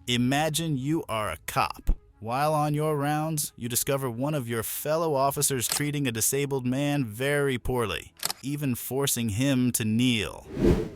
Imagine you are a cop. While on your rounds, you discover one of your fellow officers treating a disabled man very poorly, even forcing him to kneel.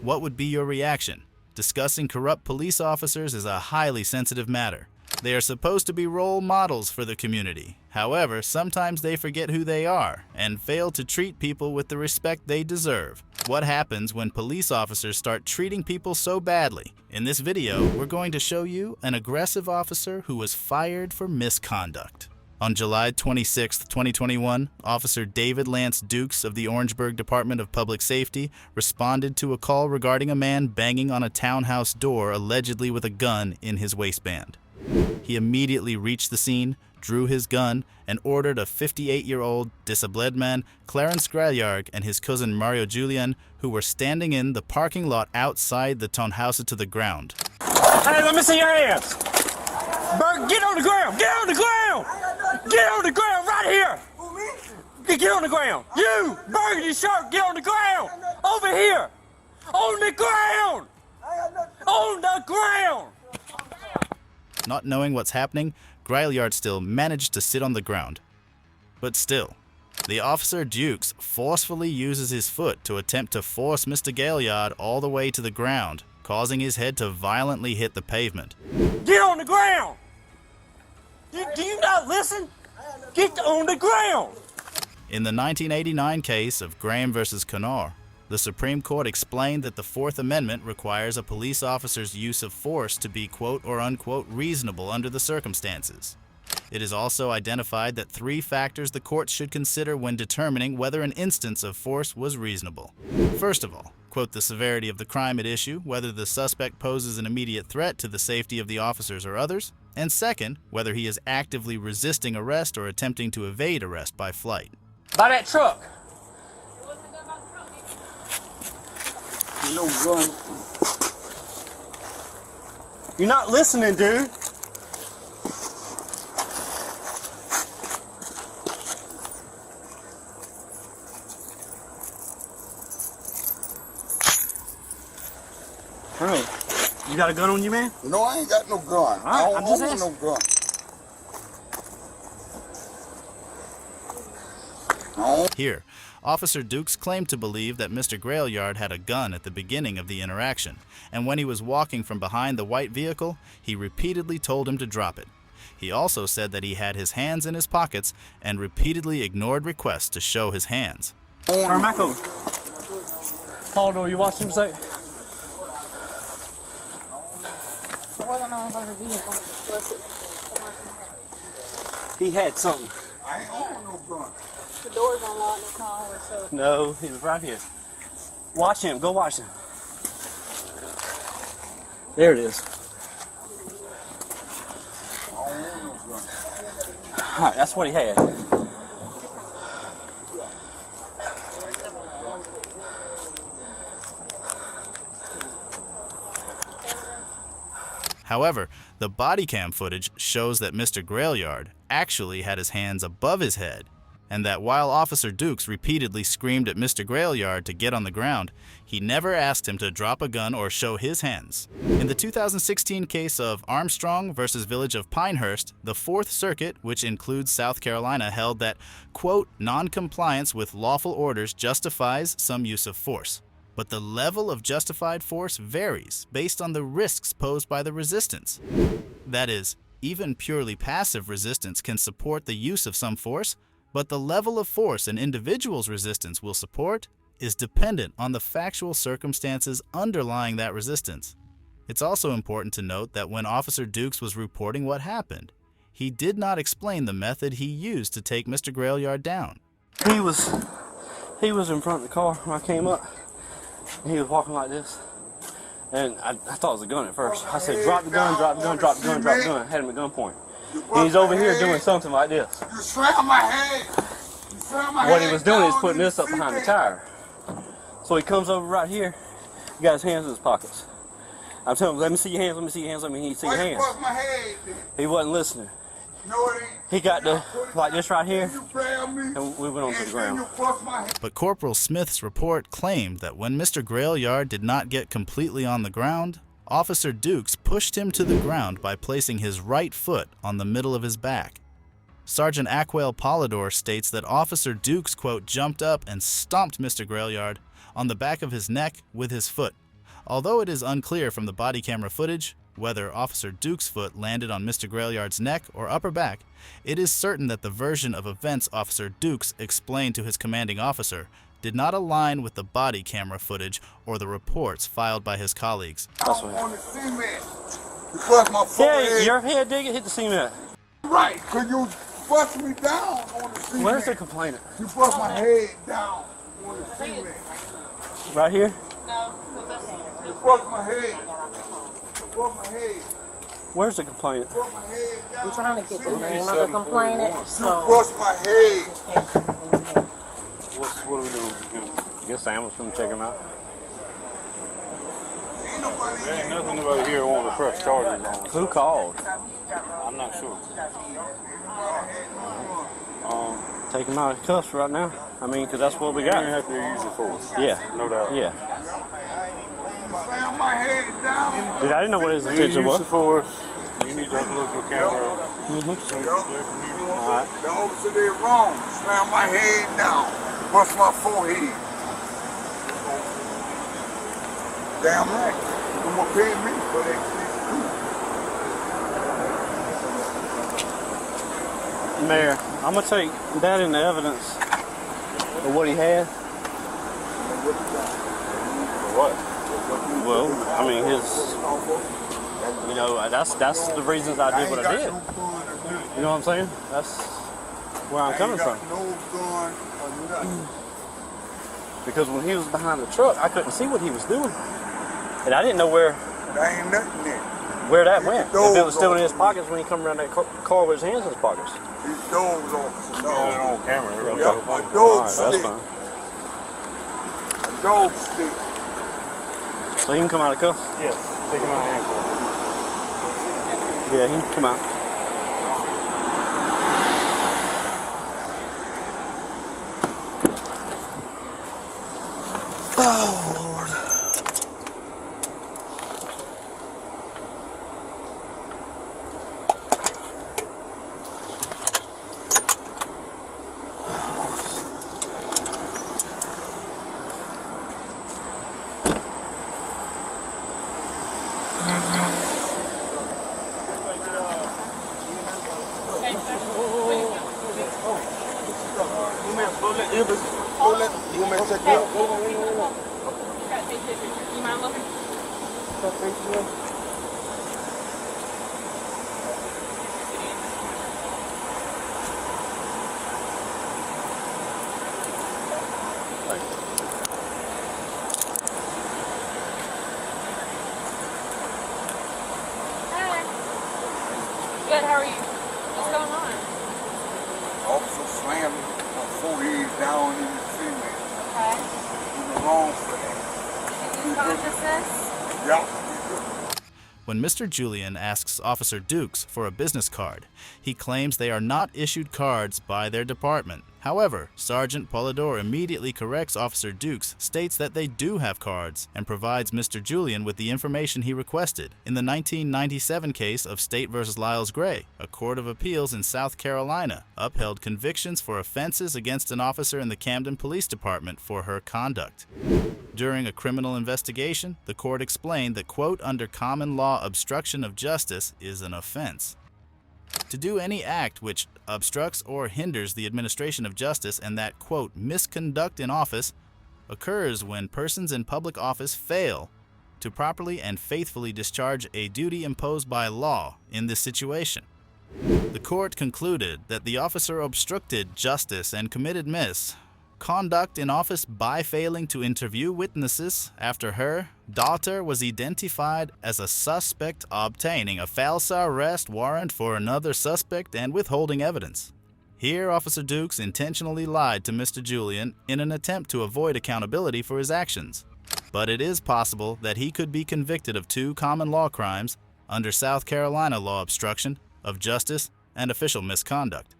What would be your reaction? Discussing corrupt police officers is a highly sensitive matter. They are supposed to be role models for the community. However, sometimes they forget who they are and fail to treat people with the respect they deserve. What happens when police officers start treating people so badly? In this video, we're going to show you an aggressive officer who was fired for misconduct. On July 26, 2021, Officer David Lance Dukes of the Orangeburg Department of Public Safety responded to a call regarding a man banging on a townhouse door allegedly with a gun in his waistband. He immediately reached the scene, drew his gun, and ordered a 58-year-old disabled man, Clarence Grailyard, and his cousin Mario Julian, who were standing in the parking lot outside the townhouse to the ground. Hey, let me see your hands. Berg, get on the ground. Get on the ground. Get on the ground right here. Get on the ground. You, burgundy shirt, get on the ground. Over here. On the ground. On the ground. Not knowing what's happening, Grailyard still managed to sit on the ground. But still, the officer Dukes forcefully uses his foot to attempt to force Mr. Grailyard all the way to the ground, causing his head to violently hit the pavement. Get on the ground! Do you not listen? Get on the ground! In the 1989 case of Graham versus Connor, the Supreme Court explained that the Fourth Amendment requires a police officer's use of force to be quote or unquote reasonable under the circumstances. It is also identified that 3 factors the courts should consider when determining whether an instance of force was reasonable. First of all, quote, the severity of the crime at issue, whether the suspect poses an immediate threat to the safety of the officers or others, and second, whether he is actively resisting arrest or attempting to evade arrest by flight. By that truck. No gun. You're not listening, dude. Hey, you got a gun on you, man? No, I ain't got no gun. All right, I I'm don't just want no gun. No. Here, Officer Dukes claimed to believe that Mr. Grailyard had a gun at the beginning of the interaction, and when he was walking from behind the white vehicle, he repeatedly told him to drop it. He also said that he had his hands in his pockets and repeatedly ignored requests to show his hands. Turn back over. Paul, are you watching him say? He had something. I ain't want no gun. The door's unlocked in the car, so. No, he was right here. Watch him. Go watch him. There it is. I don't want no gun. All right, that's what he had. However, the body cam footage shows that Mr. Grailyard actually had his hands above his head, and that while Officer Dukes repeatedly screamed at Mr. Grailyard to get on the ground, he never asked him to drop a gun or show his hands. In the 2016 case of Armstrong versus Village of Pinehurst, the Fourth Circuit, which includes South Carolina, held that, quote, non-compliance with lawful orders justifies some use of force. But the level of justified force varies based on the risks posed by the resistance. That is, even purely passive resistance can support the use of some force, but the level of force an individual's resistance will support is dependent on the factual circumstances underlying that resistance. It's also important to note that when Officer Dukes was reporting what happened, he did not explain the method he used to take Mr. Grailyard down. He was in front of the car when I came up. And he was walking like this. And I thought it was a gun at first. I said, drop the gun, drop the gun, drop the gun, drop the gun. I had him at gunpoint. And he's over here doing something like this. You slam my head. You slam my What head he was doing is down putting in this up behind the tire. So he comes over right here. He got his hands in his pockets. I'm telling him, let me see your hands, let me see your hands, let me see your Why you hands. bust my head then? He wasn't listening. No, it ain't. He got the, like this right here, You grab me, and we went onto the and then ground. you bust my head. But Corporal Smith's report claimed that when Mr. Grailyard did not get completely on the ground, Officer Dukes pushed him to the ground by placing his right foot on the middle of his back. Sergeant Aquel Polidor states that Officer Dukes, quote, jumped up and stomped Mr. Grailyard on the back of his neck with his foot. Although it is unclear from the body camera footage whether Officer Dukes' foot landed on Mr. Grailyard's neck or upper back, it is certain that the version of events Officer Dukes explained to his commanding officer did not align with the body camera footage or the reports filed by his colleagues. On the cement. You bust my forehead. Yeah, your head did hit the cement. Right, cause you bust me down on the cement. Where's the complainant? You bust my head down on the cement. Right here? You bust my head. You bust my head. Where's the complainant? You bust my head down. I'm trying to get the name of the complainant. You So bust my head. What are we doing? I guess Sam was going to check him out. Ain't nobody There ain't nothing about here wanting to press charges on us. Who called? I'm not sure. Take him out of cuffs right now. I mean, because that's what we You're got. gonna have to use it for us. Yeah. No doubt. Yeah. slam my head down. Dude, I didn't know what his You intention use was. it for us. You need to look at the camera. Alright. The officer did wrong. Slam my head down. Bust my forehead. Damn right. You gonna pay me for that Mayor, I'm going to take that into evidence of what he had. What? Well, I mean, you know, that's the reasons I did what I did. You know what I'm saying? That's where I'm coming from. No gun or nothing. Because when he was behind the truck, I couldn't see what he was doing. And I didn't know where There ain't nothing there. that went. If it was still in his pockets when he come around that car with his hands in his pockets. These dogs officer. Got it on camera. Okay. Yeah, a dog Alright, that's stick. fine. A dog stick. So he can come out of cuffs? Yes. Take him out of handcuffs. Yeah, he can come out. Oh, Lord. You may check it out. you mind looking? Hi. Good, how are you? What's going on? Officer slammed my forehead down in the cement. Okay. In the wrong for that. Did you consciousness? Yeah. When Mr. Julian asks Officer Dukes for a business card, he claims they are not issued cards by their department. However, Sergeant Polidor immediately corrects Officer Dukes, states that they do have cards, and provides Mr. Julian with the information he requested. In the 1997 case of State v. Lyles Gray, a court of appeals in South Carolina upheld convictions for offenses against an officer in the Camden Police Department for her conduct. During a criminal investigation, the court explained that, quote, under common law, obstruction of justice is an offense. To do any act which obstructs or hinders the administration of justice, and that, quote, misconduct in office occurs when persons in public office fail to properly and faithfully discharge a duty imposed by law in this situation. The court concluded that the officer obstructed justice and committed misconduct in office by failing to interview witnesses after her daughter was identified as a suspect, obtaining a false arrest warrant for another suspect, and withholding evidence. Here, Officer Dukes intentionally lied to Mr. Julian in an attempt to avoid accountability for his actions. But it is possible that he could be convicted of 2 common law crimes under South Carolina law: obstruction of justice and official misconduct.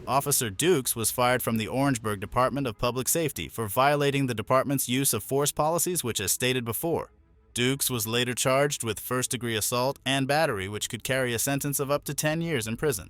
Officer Dukes was fired from the Orangeburg Department of Public Safety for violating the department's use of force policies, which, as stated before, Dukes was later charged with first-degree assault and battery, which could carry a sentence of up to 10 years in prison.